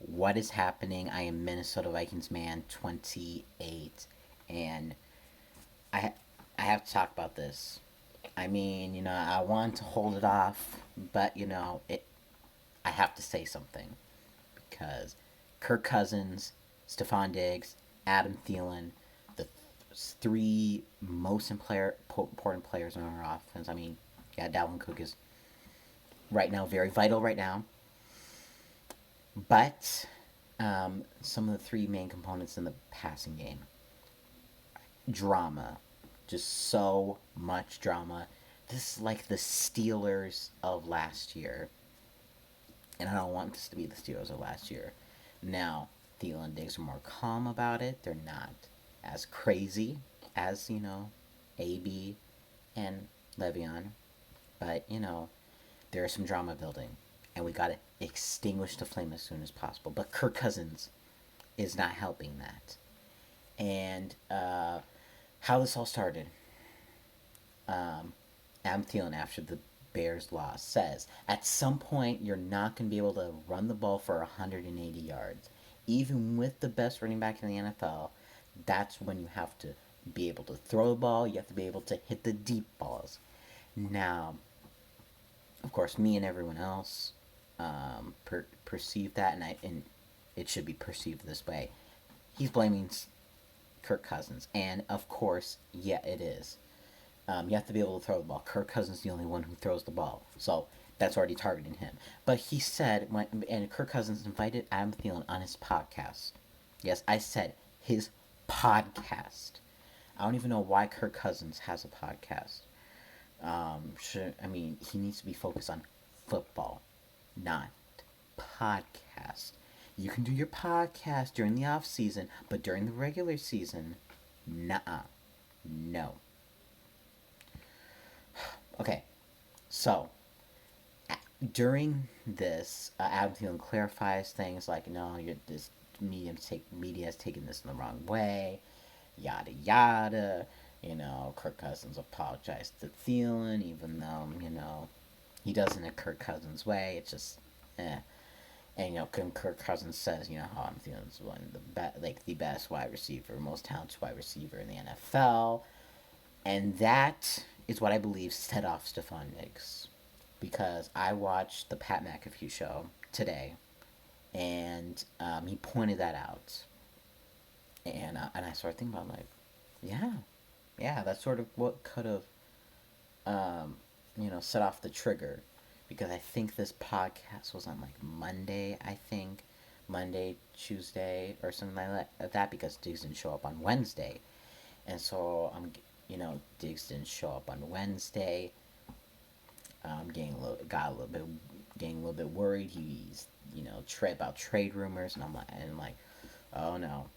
What is happening? I am Minnesota Vikings man 28, and I I have to talk about this. I mean, I want to hold it off, but I have to say something because Kirk Cousins, Stefon Diggs, Adam Thielen, the three most important players in our offense. I mean, yeah, Dalvin Cook is right now very vital right now, but some of the three main components in the passing game, drama, just so much drama. This is like the Steelers of last year, and I don't want this to be the Steelers of last year. Now, Thielen and Diggs are more calm about it. They're not as crazy as AB and Le'Veon, but there is some drama building, and we got to extinguish the flame as soon as possible. But Kirk Cousins is not helping that. And how this all started, Adam Thielen, after the Bears loss, says at some point you're not going to be able to run the ball for 180 yards. Even with the best running back in the NFL, that's when you have to be able to throw the ball. You have to be able to hit the deep balls. Now, of course, me and everyone else perceive that, and it should be perceived this way. He's blaming Kirk Cousins, and of course, yeah, it is. You have to be able to throw the ball. Kirk Cousins is the only one who throws the ball, so that's already targeting him. But he said, and Kirk Cousins invited Adam Thielen on his podcast. Yes, I said his podcast. I don't even know why Kirk Cousins has a podcast. He needs to be focused on football, not podcast. You can do your podcast during the off season, but during the regular season, nah, no. Okay, so during this, Adam Thielen clarifies things like, no, this media has taken this in the wrong way, yada yada. Kirk Cousins apologized to Thielen, even though he doesn't in Kirk Cousins' way. It's just, eh. And Kirk Cousins says, Adam Thielen's one of the best wide receiver, most talented wide receiver in the NFL, and that is what I believe set off Stefon Diggs, because I watched the Pat McAfee show today, and he pointed that out, and I started thinking about like, yeah, yeah, that's sort of what could have set off the trigger, because I think this podcast was on like Monday, I think. Monday, Tuesday, or something like that, because Diggs didn't show up on Wednesday. And so Diggs didn't show up on Wednesday. Getting a little bit worried. He's about trade rumors, and I'm like, oh no,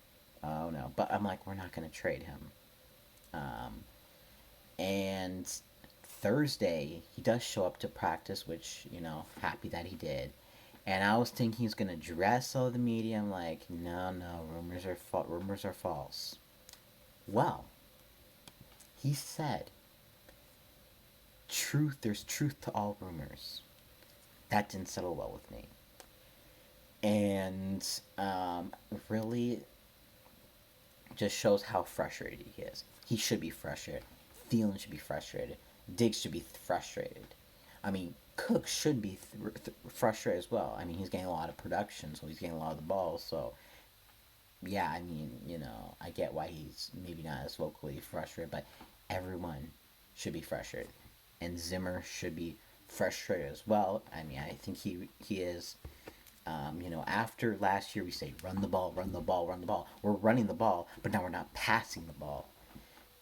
oh no. But I'm like, we're not gonna trade him. And Thursday he does show up to practice, which happy that he did. And I was thinking he's gonna dress all the media. I'm like, no, no, rumors are false. Well, he said, truth. There's truth to all rumors. That didn't settle well with me, and really just shows how frustrated he is. He should be frustrated. Thielen should be frustrated. Diggs should be frustrated. I mean, Cook should be frustrated as well. I mean, he's getting a lot of production, so he's getting a lot of the balls. So, yeah, I mean, I get why he's maybe not as vocally frustrated, but everyone should be frustrated. And Zimmer should be frustrated as well. I mean, I think he is. After last year, we say run the ball, run the ball, run the ball. We're running the ball, but now we're not passing the ball.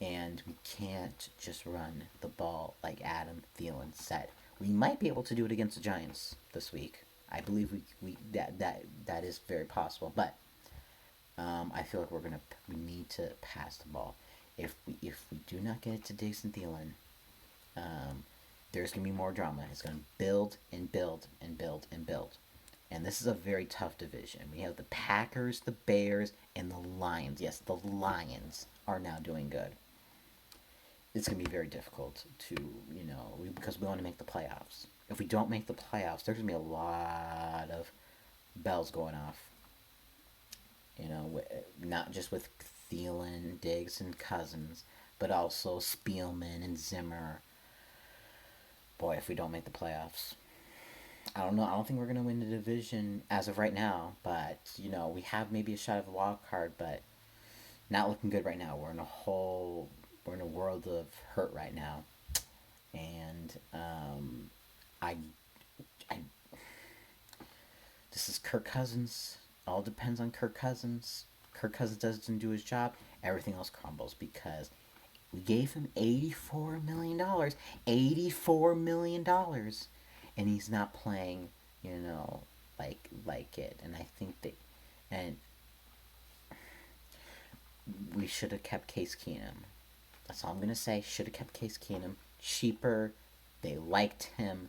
And we can't just run the ball like Adam Thielen said. We might be able to do it against the Giants this week. I believe that is very possible. But I feel like we need to pass the ball. If we do not get it to Diggs and Thielen, there's gonna be more drama. It's gonna build and build and build and build. And this is a very tough division. We have the Packers, the Bears, and the Lions. Yes, the Lions are now doing good. It's going to be very difficult to, because we want to make the playoffs. If we don't make the playoffs, there's going to be a lot of bells going off. Not just with Thielen, Diggs, and Cousins, but also Spielman and Zimmer. Boy, if we don't make the playoffs, I don't know. I don't think we're gonna win the division as of right now, but we have maybe a shot of a wild card, but not looking good right now. We're in a world of hurt right now, and I, I, this is Kirk Cousins. All depends on Kirk Cousins. Kirk Cousins doesn't do his job. Everything else crumbles because we gave him $84 million. $84 million, and he's not playing. Like it. And I think that, and we should have kept Case Keenum. That's all I'm gonna say. Should have kept Case Keenum. Cheaper. They liked him,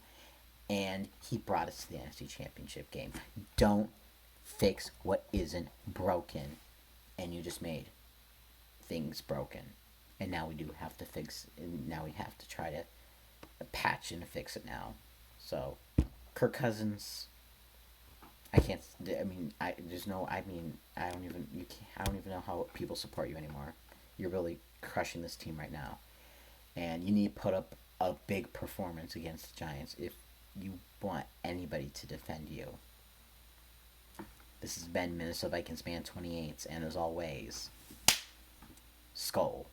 and he brought us to the NFC Championship game. Don't fix what isn't broken, and you just made things broken. And now we do have to fix. And now we have to try to patch and fix it now. So, Kirk Cousins. I can't. I mean, I there's no. I mean, I don't even. You can't, I don't even know how people support you anymore. You're really crushing this team right now, and you need to put up a big performance against the Giants if you want anybody to defend you. This has been Minnesota Vikings Man 28, and as always, Skull.